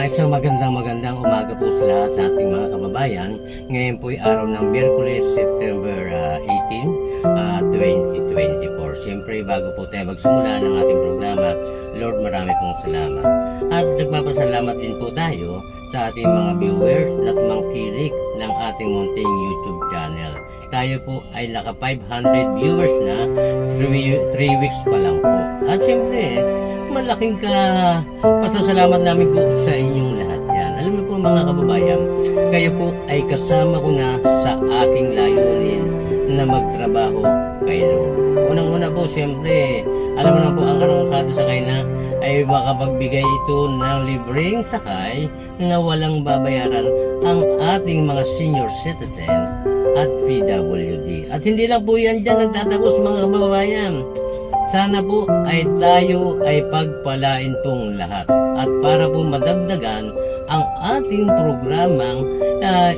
Isang magandang umaga po sa lahat nating mga kababayan. Ngayon po ay araw ng Miyerkules, September 18, 2024. Siyempre, bago po tayo magsimula ng ating programa, Lord, marami pong salamat. At nagpapasalamat din po tayo sa ating mga viewers at mangkilik ng ating munting YouTube channel. Tayo po ay naka 500 viewers na 3 weeks pa lang po. At siyempre, malaking pasasalamat namin po sa inyong lahat yan. Alam niyo po mga kababayan, kayo po ay kasama ko na sa aking layunin na magtrabaho kay Lord. Unang-una po, siyempre, alam mo na po ang arangkada sakay na ay makapagbigay ito ng libreng sakay na walang babayaran ang ating mga senior citizen at PWD. At hindi lang po yan dyan nagtatapos mga kababayan. Sana po ay tayo ay pagpalain tong lahat. At para po madagdagan ang ating programang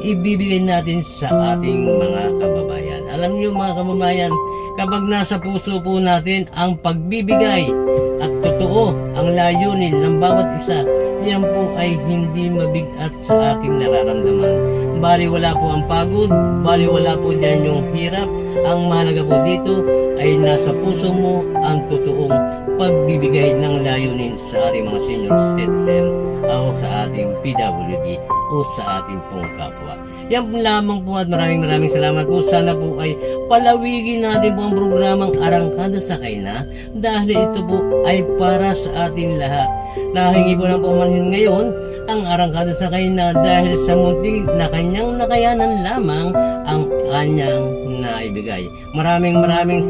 ibibigay natin sa ating mga kababayan. Alam niyo mga kababayan, kapag nasa puso po natin ang pagbibigay at totoo ang layunin ng bawat isa, yan po ay hindi mabigat sa aking nararamdaman. Bali wala po ang pagod, bali wala po dyan yung hirap. Ang mahalaga po dito ay nasa puso mo ang totoong pagbibigay ng layunin sa ating mga senior citizen o sa ating PWD o sa ating pong kapwa. Yan po lamang po at maraming salamat po. Sana po ay palawigin natin po ang programang Arangkada Sakay Na dahil ito po ay para sa ating lahat. Nahingi po ng pumanhin ngayon ang Arangkada Sakay Na dahil sa munting na kanyang nakayanan lamang ang kanyang naibigay. Maraming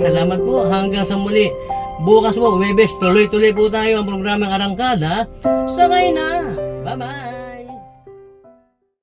salamat po. Hanggang sa muli. Bukas po, Webes, tuloy-tuloy po tayo ang programang Arangkada Sakay Na. Bye-bye!